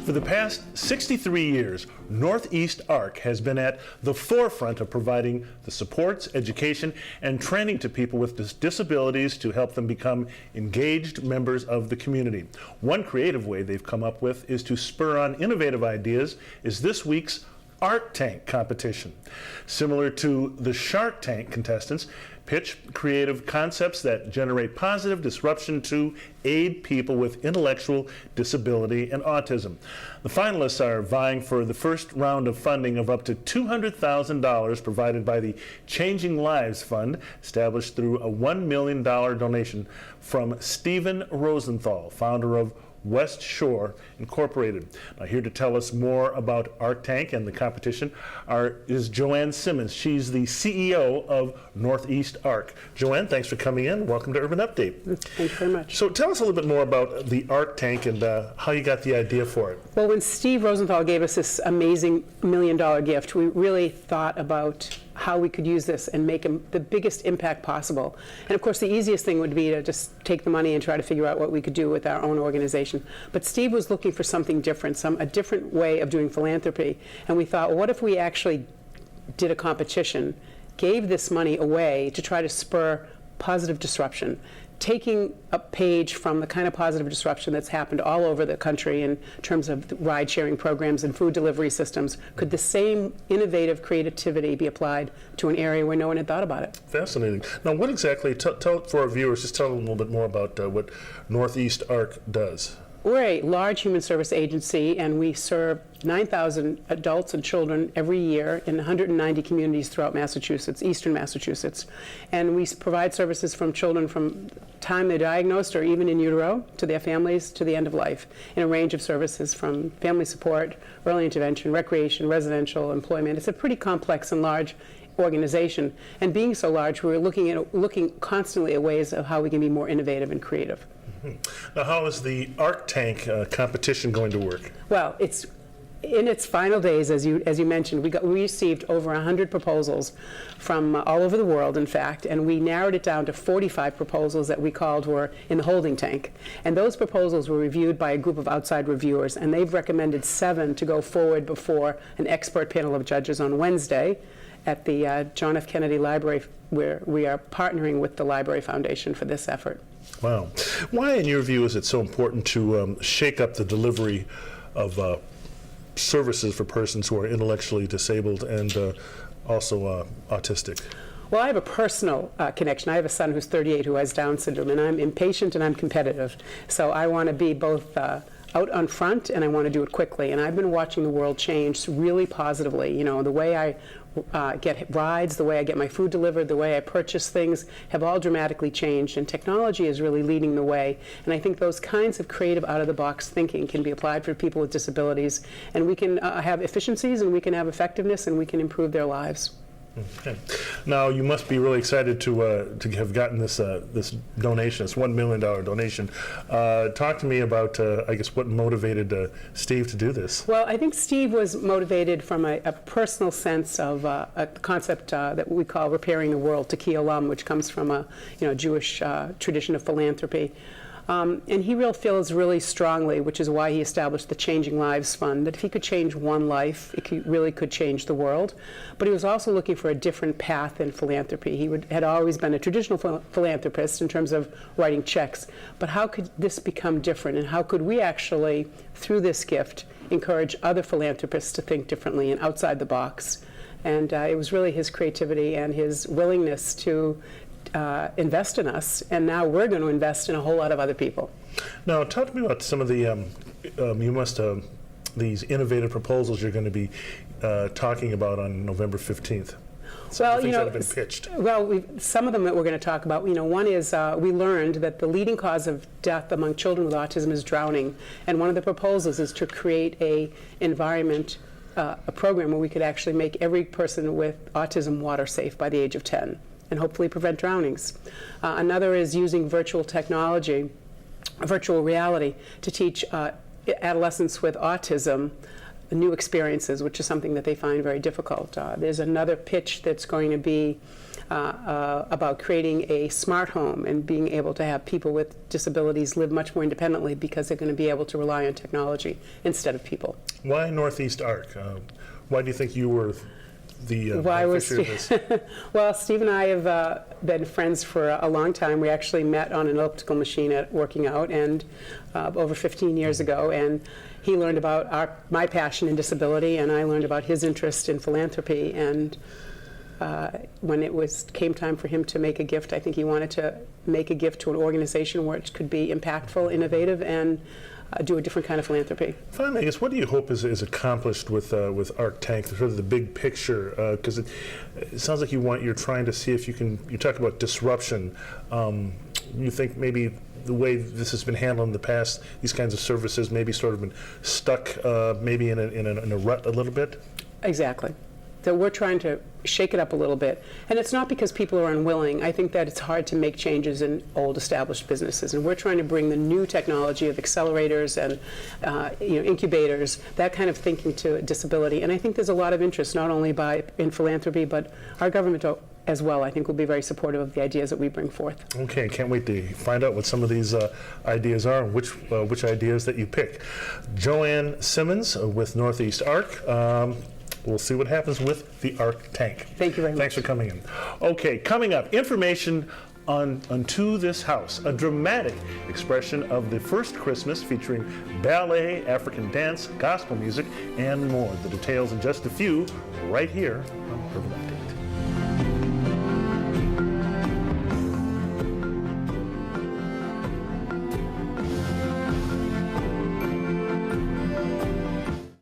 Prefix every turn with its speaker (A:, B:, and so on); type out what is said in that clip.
A: For the past 63 years, Northeast ARC has been at the forefront of providing the supports, education, and training to people with disabilities to help them become engaged members of the community. One creative way they've come up with is to spur on innovative ideas is this week's Art Tank competition. Similar to the Shark Tank contestants, pitch creative concepts that generate positive disruption to aid people with intellectual disability and autism. The finalists are vying for the first round of funding of up to $200,000 provided by the Changing Lives Fund, established through a $1 million donation from Stephen Rosenthal, founder of West Shore Incorporated. Now, here to tell us more about Art Tank and the competition is Joanne Simmons. She's the CEO of Northeast ARC. Joanne, thanks for coming in. Welcome to Urban Update.
B: Thank you very much.
A: So tell us a little bit more about the Art Tank and how you got the idea for it.
B: Well, when Steve Rosenthal gave us this amazing $1 million gift, we really thought about how we could use this and make the biggest impact possible. And of course, the easiest thing would be to just take the money and try to figure out what we could do with our own organization. But Steve was looking for something different, a different way of doing philanthropy. And we thought, well, what if we actually did a competition, gave this money away to try to spur positive disruption, taking a page from the kind of positive disruption that's happened all over the country in terms of ride-sharing programs and food delivery systems. Could the same innovative creativity be applied to an area where no one had thought about it?
A: Fascinating. Now, what exactly, tell for our viewers, just tell them a little bit more about what Northeast ARC does.
B: We're a large human service agency, and we serve 9,000 adults and children every year in 190 communities throughout Massachusetts, eastern Massachusetts. And we provide services from children from time they're diagnosed or even in utero to their families to the end of life in a range of services from family support, early intervention, recreation, residential, employment. It's a pretty complex and large organization. And being so large, we're looking constantly at ways of how we can be more innovative and creative.
A: Now, how is the Art Tank competition going to work?
B: Well, it's in its final days, as you mentioned. We received over 100 proposals from all over the world, in fact, and we narrowed it down to 45 proposals that we called were in the holding tank. And those proposals were reviewed by a group of outside reviewers, and they've recommended 7 to go forward before an expert panel of judges on Wednesday at the John F. Kennedy Library, where we are partnering with the Library Foundation for this effort.
A: Wow. Why, in your view, is it so important to shake up the delivery of services for persons who are intellectually disabled and also autistic?
B: Well, I have a personal connection. I have a son who's 38 who has Down syndrome, and I'm impatient and I'm competitive. So I want to be both out on front, and I want to do it quickly. And I've been watching the world change really positively. You know, the way I get rides, the way I get my food delivered, the way I purchase things have all dramatically changed, and technology is really leading the way. And I think those kinds of creative out-of-the-box thinking can be applied for people with disabilities, and we can have efficiencies, and we can have effectiveness, and we can improve their lives.
A: Okay. Now, you must be really excited to have gotten this this donation, this $1 million donation. Talk to me about, I guess, what motivated Steve to do this.
B: Well, I think Steve was motivated from a personal sense of a concept that we call repairing the world, Tekiah Olam, which comes from a Jewish tradition of philanthropy. And he feels really strongly, which is why he established the Changing Lives Fund, that if he could change one life, it really could change the world. But he was also looking for a different path in philanthropy. He had always been a traditional philanthropist in terms of writing checks. But how could this become different? And how could we actually, through this gift, encourage other philanthropists to think differently and outside the box? And it was really his creativity and his willingness to invest in us, and now we're going to invest in a whole lot of other people.
A: Now, talk to me about some of the these innovative proposals you're going to be talking about on November 15th. Well, things that have been pitched.
B: Well, some of them that we're going to talk about. One is we learned that the leading cause of death among children with autism is drowning, and one of the proposals is to create a program where we could actually make every person with autism water safe by the age of 10. And hopefully prevent drownings. Another is using virtual technology, virtual reality, to teach adolescents with autism new experiences, which is something that they find very difficult. There's another pitch that's going to be about creating a smart home and being able to have people with disabilities live much more independently because they're going to be able to rely on technology instead of people.
A: Why Northeast Arc? Why do you think you were the beneficiary of this?
B: Well, Steve and I have been friends for a long time. We actually met on an elliptical machine at working out, and over 15 years ago. And he learned about my passion in disability, and I learned about his interest in philanthropy. And when came time for him to make a gift, I think he wanted to make a gift to an organization where it could be impactful, innovative, and do a different kind of philanthropy.
A: Finally, I guess, what do you hope is accomplished with Arc Tank, sort of the big picture? Because it sounds like you're trying to see if you can. You talk about disruption. You think maybe the way this has been handled in the past, these kinds of services maybe sort of been stuck, maybe in a rut a little bit.
B: Exactly. So we're trying to shake it up a little bit. And it's not because people are unwilling. I think that it's hard to make changes in old established businesses. And we're trying to bring the new technology of accelerators and incubators, that kind of thinking to disability. And I think there's a lot of interest, not only in philanthropy, but our government as well, I think, will be very supportive of the ideas that we bring forth.
A: Okay, can't wait to find out what some of these ideas are and which ideas that you pick. Joanne Simmons with Northeast Arc. We'll see what happens with the Arc Tank.
B: Thank you very much.
A: Thanks for coming in. Okay, coming up, information on Unto This House, a dramatic expression of the first Christmas featuring ballet, African dance, gospel music, and more. The details in just a few right here on Urban Update.